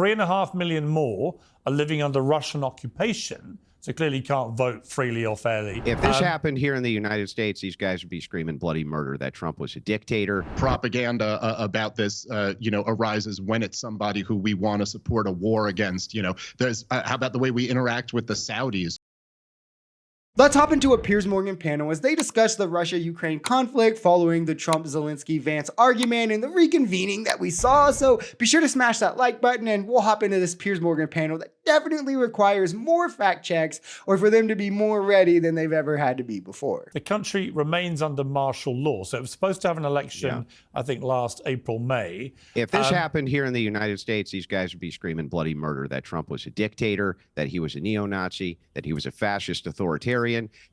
3.5 million more are living under Russian occupation, so clearly can't vote freely or fairly. If this happened here in the United States, these guys would be screaming bloody murder, that Trump was a dictator. Propaganda about this, arises when it's somebody who we want to support a war against. There's how about the way we interact with the Saudis? Let's hop into a Piers Morgan panel as they discuss the Russia-Ukraine conflict following the Trump-Zelensky-Vance argument and the reconvening that we saw. So be sure to smash that like button and we'll hop into this Piers Morgan panel that definitely requires more fact checks or for them to be more ready than they've ever had to be before. The country remains under martial law. So it was supposed to have an election, I think, last April, May. If this happened here in the United States, these guys would be screaming bloody murder, that Trump was a dictator, that he was a neo-Nazi, that he was a fascist authoritarian.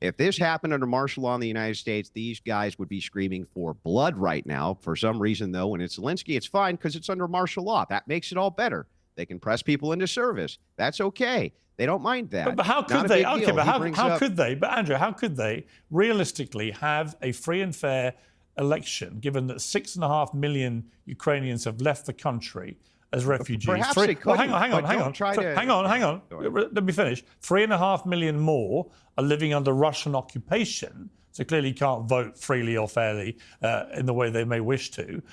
If this happened under martial law in the United States, these guys would be screaming for blood right now. For some reason, though, when it's Zelensky, it's fine because it's under martial law. That makes it all better. They can press people into service. That's okay. They don't mind that. But how could they? Okay, but how could they? But Andrew, how could they realistically have a free and fair election, given that 6.5 million Ukrainians have left the country as refugees? Perhaps they could. Hang on. Let me finish. 3.5 million more are living under Russian occupation, so clearly can't vote freely or fairly in the way they may wish to.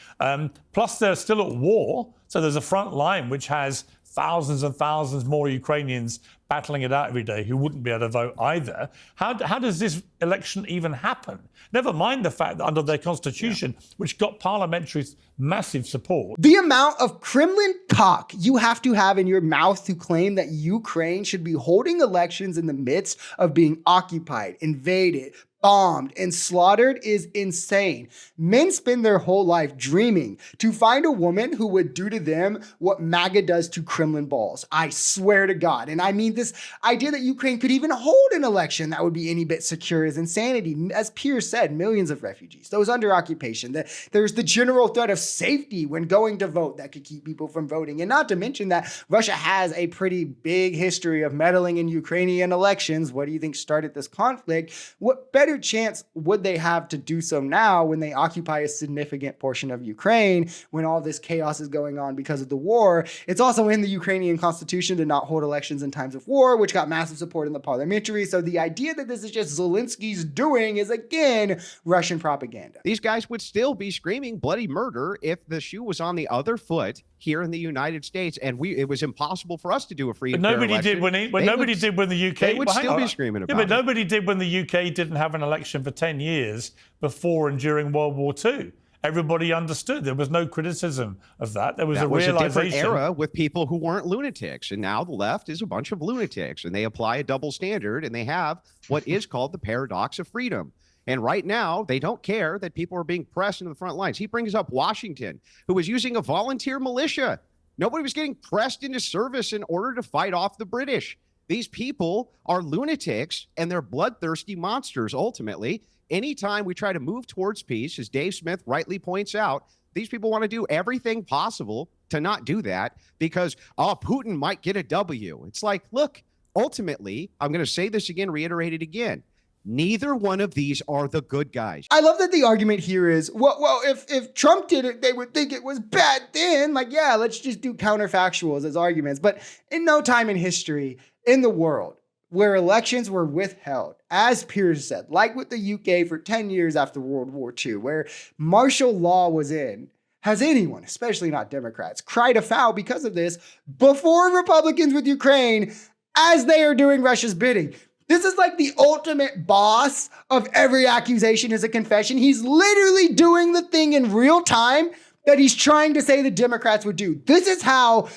Plus, they're still at war, so there's a front line which has thousands and thousands more Ukrainians battling it out every day who wouldn't be able to vote either. How does this election even happen? Never mind the fact that under their constitution, which got parliamentary massive support. The amount of Kremlin cock you have to have in your mouth to claim that Ukraine should be holding elections in the midst of being occupied, invaded, bombed, and slaughtered is insane. Men spend their whole life dreaming to find a woman who would do to them what MAGA does to Kremlin balls. I swear to God. And I mean, this idea that Ukraine could even hold an election that would be any bit secure is insanity. As Piers said, millions of refugees, those under occupation, there's the general threat of safety when going to vote that could keep people from voting. And not to mention that Russia has a pretty big history of meddling in Ukrainian elections. What do you think started this conflict? What better chance would they have to do so now when they occupy a significant portion of Ukraine, when all this chaos is going on because of the war? It's also in the Ukrainian constitution to not hold elections in times of war, which got massive support in the parliamentary. So the idea that this is just Zelensky's doing is, again, Russian propaganda. These guys would still be screaming bloody murder if the shoe was on the other foot here in the United States, and it was impossible for us to do a free and fair election. Nobody did when the UK. They would still be screaming about it. But nobody did when the UK didn't have an election for 10 years before and during World War II. Everybody understood. There was no criticism of that. There was a realization. That was a different era with people who weren't lunatics. And now the left is a bunch of lunatics, and they apply a double standard, and they have what is called the paradox of freedom. And right now, they don't care that people are being pressed into the front lines. He brings up Washington, who was using a volunteer militia. Nobody was getting pressed into service in order to fight off the British. These people are lunatics, and they're bloodthirsty monsters, ultimately. Anytime we try to move towards peace, as Dave Smith rightly points out, these people want to do everything possible to not do that because, Putin might get a W. It's like, look, ultimately, I'm going to say this again, reiterate it again. Neither one of these are the good guys. I love that the argument here is, well, if Trump did it, they would think it was bad then. Like, yeah, let's just do counterfactuals as arguments. But in no time in history in the world where elections were withheld, as Piers said, like with the UK for 10 years after World War II, where martial law was in, has anyone, especially not Democrats, cried a foul because of this before Republicans with Ukraine as they are doing Russia's bidding? This is like the ultimate boss of every accusation is a confession. He's literally doing the thing in real time that he's trying to say the Democrats would do. This is how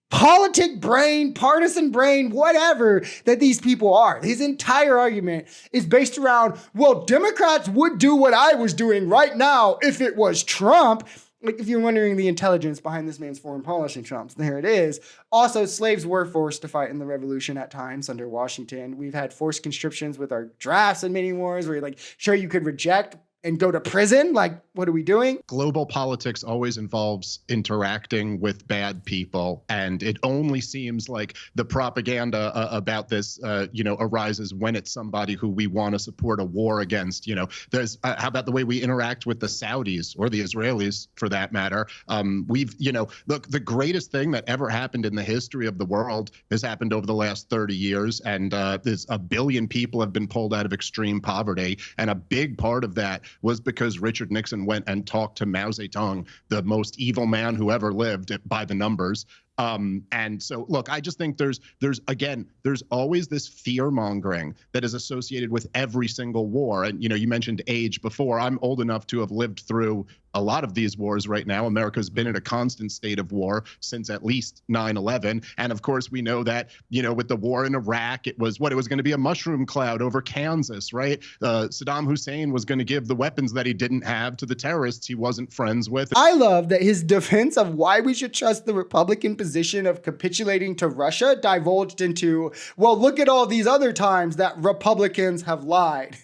politic brain, partisan brain, whatever that these people are. His entire argument is based around, well, Democrats would do what I was doing right now if it was Trump. Like, if you're wondering the intelligence behind this man's foreign policy trumps, there it is. Also, slaves were forced to fight in the revolution at times under Washington. We've had forced conscriptions with our drafts in many wars where, like, sure, you could reject and go to prison? Like, what are we doing? Global politics always involves interacting with bad people, and it only seems like the propaganda about this, arises when it's somebody who we want to support a war against. There's how about the way we interact with the Saudis or the Israelis, for that matter? Look, the greatest thing that ever happened in the history of the world has happened over the last 30 years, and there's 1 billion people have been pulled out of extreme poverty, and a big part of that was because Richard Nixon went and talked to Mao Zedong, the most evil man who ever lived by the numbers. And so, look, I just think there's always this fear mongering that is associated with every single war. And, you mentioned age before. I'm old enough to have lived through a lot of these wars right now. America's been in a constant state of war since at least 9/11. And of course, we know that, with the war in Iraq, it was going to be a mushroom cloud over Kansas, right? Saddam Hussein was going to give the weapons that he didn't have to the terrorists he wasn't friends with. I love that his defense of why we should trust the Republican position of capitulating to Russia divulged into, well, look at all these other times that Republicans have lied.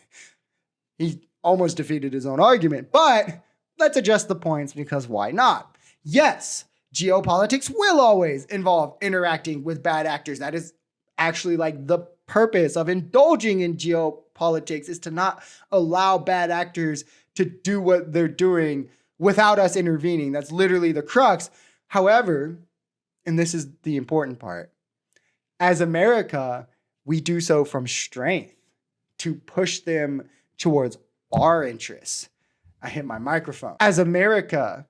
He almost defeated his own argument, but let's adjust the points, because why not? Yes, geopolitics will always involve interacting with bad actors. That is actually like the purpose of indulging in geopolitics, is to not allow bad actors to do what they're doing without us intervening. That's literally the crux. However, and this is the important part, as America, we do so from strength to push them towards our interests. I hit my microphone. As America,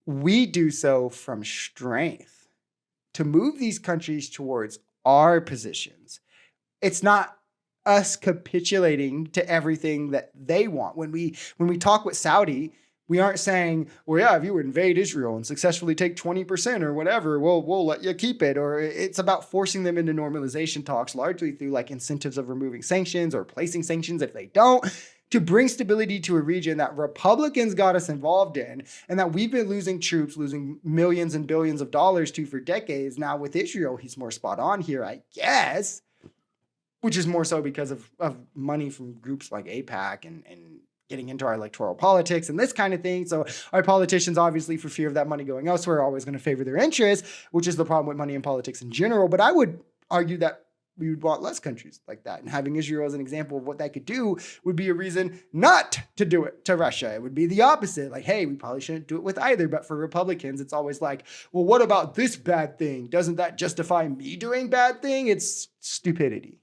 we do so from strength to move these countries towards our positions. It's not us capitulating to everything that they want. When we talk with Saudi, we aren't saying, well, yeah, if you invade Israel and successfully take 20% or whatever, we'll let you keep it. Or it's about forcing them into normalization talks, largely through like incentives of removing sanctions or placing sanctions if they don't, to bring stability to a region that Republicans got us involved in and that we've been losing troops, losing millions and billions of dollars to for decades. Now with Israel, he's more spot on here, I guess, which is more so because of money from groups like AIPAC and getting into our electoral politics and this kind of thing. So our politicians, obviously, for fear of that money going elsewhere, are always going to favor their interests, which is the problem with money in politics in general. But I would argue that we would want less countries like that. And having Israel as an example of what that could do would be a reason not to do it to Russia. It would be the opposite. Like, hey, we probably shouldn't do it with either. But for Republicans, it's always like, well, what about this bad thing? Doesn't that justify me doing bad thing? It's stupidity.